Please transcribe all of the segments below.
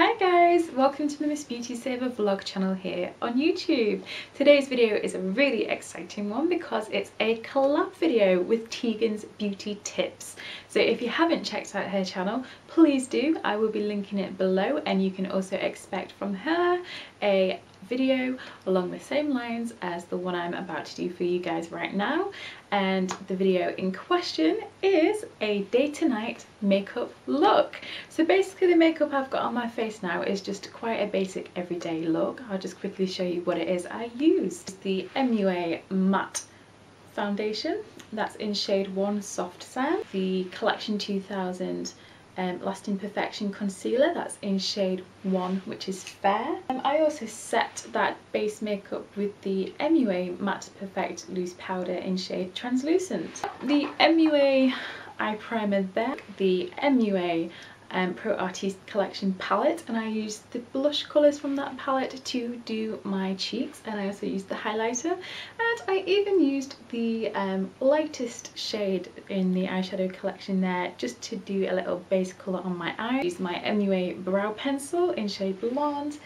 Hi guys, welcome to the Miss Beauty Saver vlog channel here on YouTube. Today's video is a really exciting one because it's a collab video with Tegan's Beauty Tips. So if you haven't checked out her channel, please do. I will be linking it below, and you can also expect from her a video along the same lines as the one I'm about to do for you guys right now. And the video in question is a day to night makeup look. So basically the makeup I've got on my face now is just quite a basic everyday look. I'll just quickly show you what it is I used. The MUA matte foundation, that's in shade 1 Soft Sand. The Collection 2000 Lasting Perfection concealer, that's in shade 1, which is fair. I also set that base makeup with the MUA Matte Perfect Loose Powder in shade Translucent. The MUA eye primer there, the MUA Pro Artiste Collection palette, and I used the blush colours from that palette to do my cheeks, and I also used the highlighter, and I even used the lightest shade in the eyeshadow collection there just to do a little base colour on my eye. I used my MUA brow pencil in shade Blonde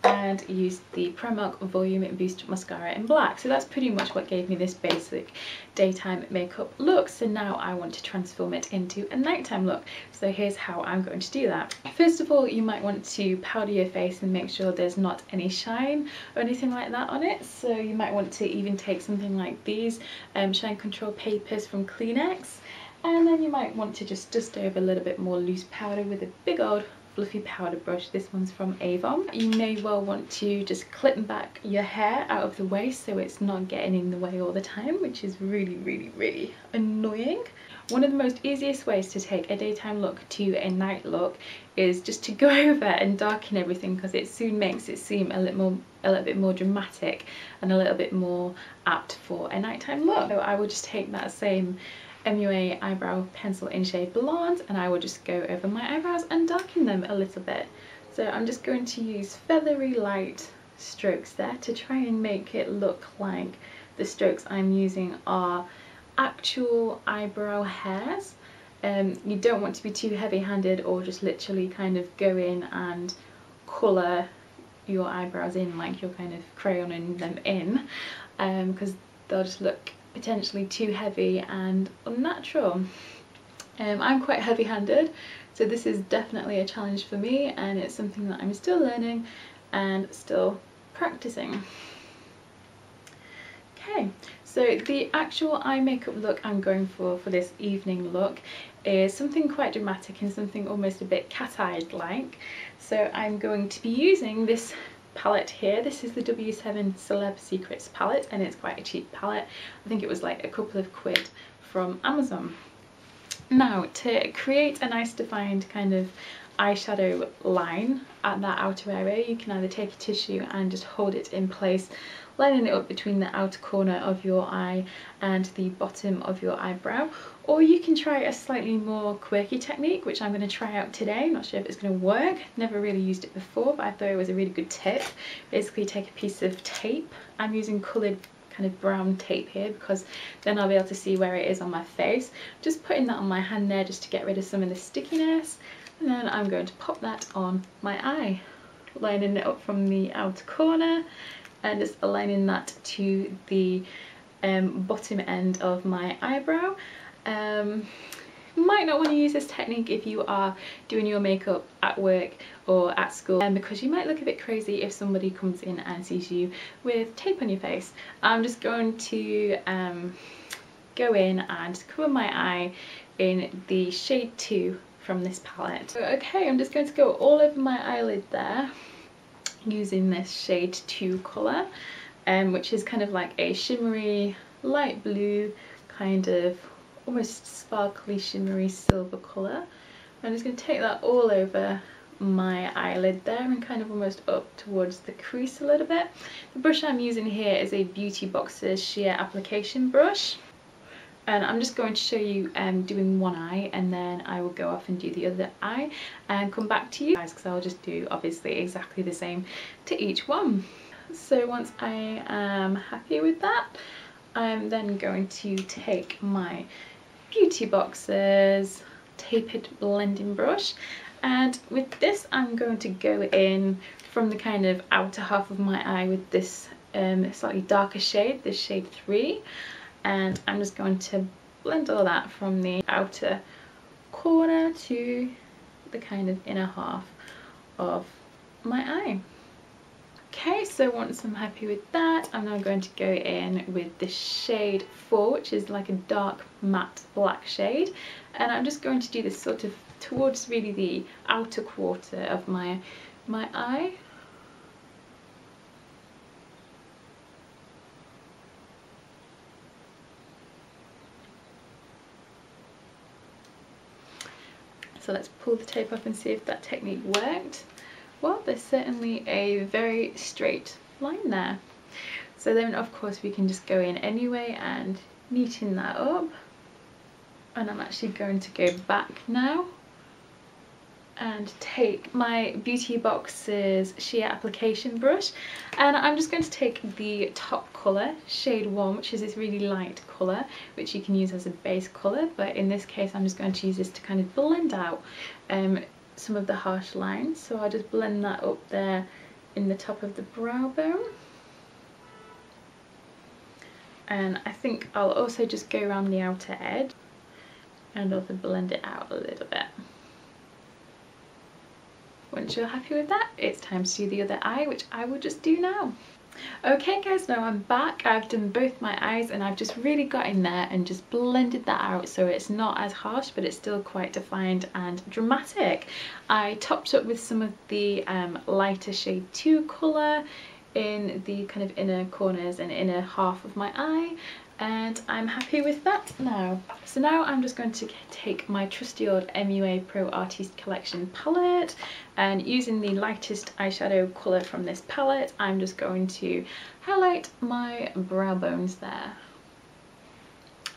and used the Primark Volume Boost mascara in black. So that's pretty much what gave me this basic daytime makeup look. So now I want to transform it into a nighttime look. So here's how I'm going to do that. First of all, you might want to powder your face and make sure there's not any shine or anything like that on it. So you might want to even take something like these shine control papers from Kleenex, and then you might want to just dust over a little bit more loose powder with a big old fluffy powder brush. This one's from Avon. You may well want to just clip back your hair out of the way so it's not getting in the way all the time, which is really annoying. One of the most easiest ways to take a daytime look to a night look is just to go over and darken everything, because it soon makes it seem a little bit more dramatic and a little bit more apt for a nighttime look. So I will just take that same MUA eyebrow pencil in shade Blonde, and I will just go over my eyebrows and darken them a little bit. So I'm just going to use feathery light strokes there to try and make it look like the strokes I'm using are actual eyebrow hairs. You don't want to be too heavy-handed or just literally kind of go in and colour your eyebrows in like you're kind of crayoning them in, because they'll just look potentially too heavy and unnatural. I'm quite heavy-handed, so this is definitely a challenge for me, and it's something that I'm still learning and still practicing. Okay, so the actual eye makeup look I'm going for this evening look is something quite dramatic and something almost a bit cat-eyed like. So I'm going to be using this palette here. This is the W7 Celeb Secrets palette, and it's quite a cheap palette. I think it was like a couple of quid from Amazon. Now, to create a nice defined kind of eyeshadow line at that outer area, you can either take a tissue and just hold it in place, lining it up between the outer corner of your eye and the bottom of your eyebrow, or you can try a slightly more quirky technique, which I'm going to try out today. Not sure if it's going to work, never really used it before, but I thought it was a really good tip. Basically take a piece of tape. I'm using coloured kind of brown tape here because then I'll be able to see where it is on my face. Just putting that on my hand there just to get rid of some of the stickiness, and then I'm going to pop that on my eye, lining it up from the outer corner and just aligning that to the bottom end of my eyebrow. You might not want to use this technique if you are doing your makeup at work or at school, because you might look a bit crazy if somebody comes in and sees you with tape on your face. I'm just going to go in and cover my eye in the shade 2 from this palette. So, okay, I'm just going to go all over my eyelid there using this shade 2 colour, which is kind of like a shimmery light blue, kind of almost sparkly shimmery silver colour. I'm just going to take that all over my eyelid there and kind of almost up towards the crease a little bit. The brush I'm using here is a Beauty Boxers sheer application brush, and I'm just going to show you doing one eye, and then I will go off and do the other eye and come back to you guys, because I'll just do obviously exactly the same to each one. So once I am happy with that, I'm then going to take my Beauty Boxers tapered blending brush And with this I'm going to go in from the kind of outer half of my eye with this slightly darker shade, this shade 3, and I'm just going to blend all that from the outer corner to the kind of inner half of my eye. Okay, so once I'm happy with that, I'm now going to go in with the shade 4, which is like a dark matte black shade, and I'm just going to do this sort of towards really the outer quarter of my eye. So let's pull the tape off and see if that technique worked. Well, there's certainly a very straight line there. So then of course we can just go in anyway and neaten that up. And I'm actually going to go back now and take my Beauty Box's sheer application brush, and I'm just going to take the top colour, shade 1, which is this really light colour which you can use as a base colour, but in this case I'm just going to use this to kind of blend out some of the harsh lines. So I'll just blend that up there in the top of the brow bone, and I think I'll also just go around the outer edge and also blend it out a little bit. Once you're happy with that, it's time to do the other eye, which I will just do now. Okay guys, now I'm back. I've done both my eyes and I've just really got in there and just blended that out so it's not as harsh, but it's still quite defined and dramatic. I topped up with some of the lighter shade 2 colour in the kind of inner corners and inner half of my eye, and I'm happy with that now. So now I'm just going to take my trusty old MUA Pro Artiste Collection palette, and using the lightest eyeshadow colour from this palette, I'm just going to highlight my brow bones there.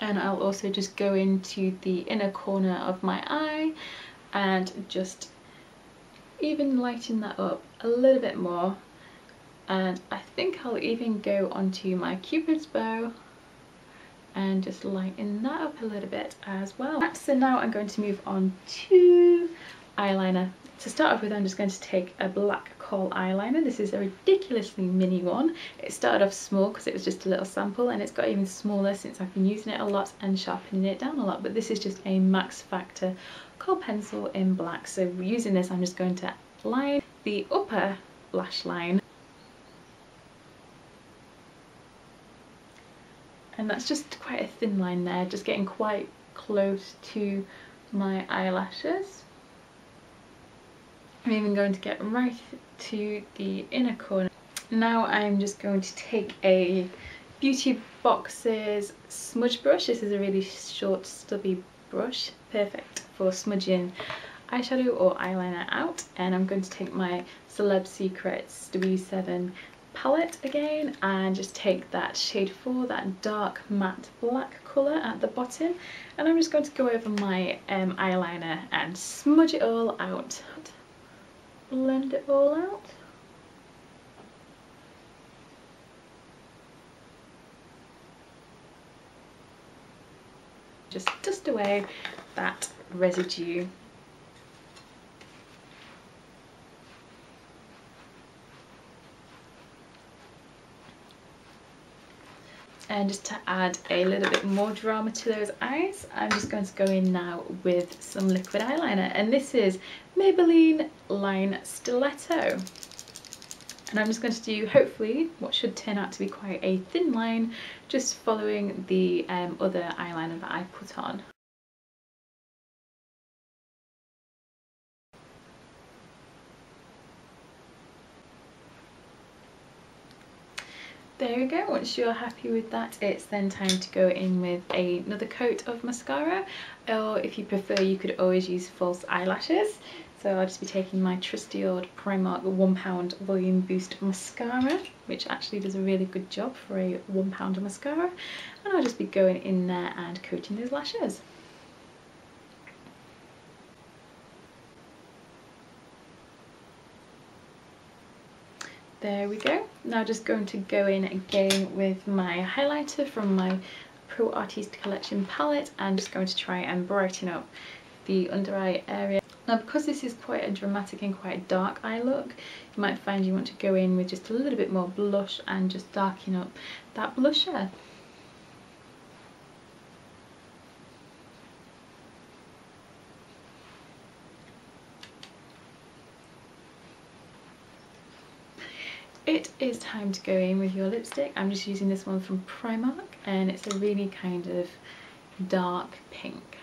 And I'll also just go into the inner corner of my eye and just even lighten that up a little bit more. And I think I'll even go onto my Cupid's bow and just lighten that up a little bit as well. So now I'm going to move on to eyeliner. To start off with, I'm just going to take a black kohl eyeliner. This is a ridiculously mini one. It started off small because it was just a little sample, and it's got even smaller since I've been using it a lot and sharpening it down a lot, but this is just a Max Factor kohl pencil in black. So using this, I'm just going to line the upper lash line, and that's just quite a thin line there, just getting quite close to my eyelashes. I'm even going to get right to the inner corner. Now I'm just going to take a Beauty Box's smudge brush. This is a really short stubby brush, perfect for smudging eyeshadow or eyeliner out, and I'm going to take my Celeb Secrets W7 palette again and just take that shade 4, that dark matte black colour at the bottom, and I'm just going to go over my eyeliner and smudge it all out, blend it all out. Just dust away that residue. And just to add a little bit more drama to those eyes, I'm just going to go in now with some liquid eyeliner, and this is Maybelline Line Stiletto. And I'm just going to do, hopefully, what should turn out to be quite a thin line, just following the other eyeliner that I put on. There we go. Once you're happy with that, it's then time to go in with another coat of mascara, or if you prefer you could always use false eyelashes. So I'll just be taking my trusty old Primark £1 Volume Boost mascara, which actually does a really good job for a £1 mascara, and I'll just be going in there and coating those lashes. There we go. Now just going to go in again with my highlighter from my Pro Artiste Collection palette and just going to try and brighten up the under eye area. Now because this is quite a dramatic and quite a dark eye look, you might find you want to go in with just a little bit more blush and just darken up that blusher. It is time to go in with your lipstick. I'm just using this one from Primark and it's a really kind of dark pink.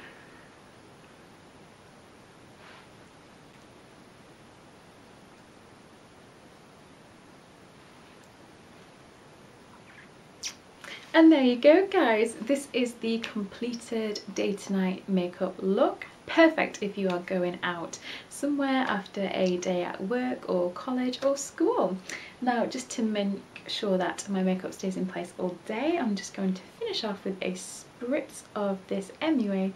And there you go guys, this is the completed day to night makeup look. Perfect if you are going out somewhere after a day at work or college or school. Now just to make sure that my makeup stays in place all day, I'm just going to finish off with a spritz of this MUA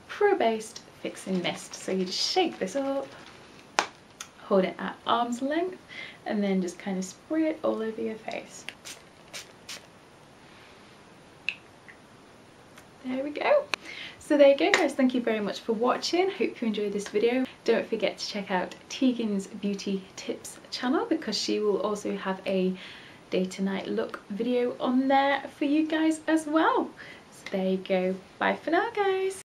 Pro Based Fixing Mist. So you just shake this up, hold it at arm's length and then just kind of spray it all over your face. There we go. So there you go guys, thank you very much for watching. Hope you enjoyed this video. Don't forget to check out Tegan's Beauty Tips channel because she will also have a day to night look video on there for you guys as well. So there you go. Bye for now guys.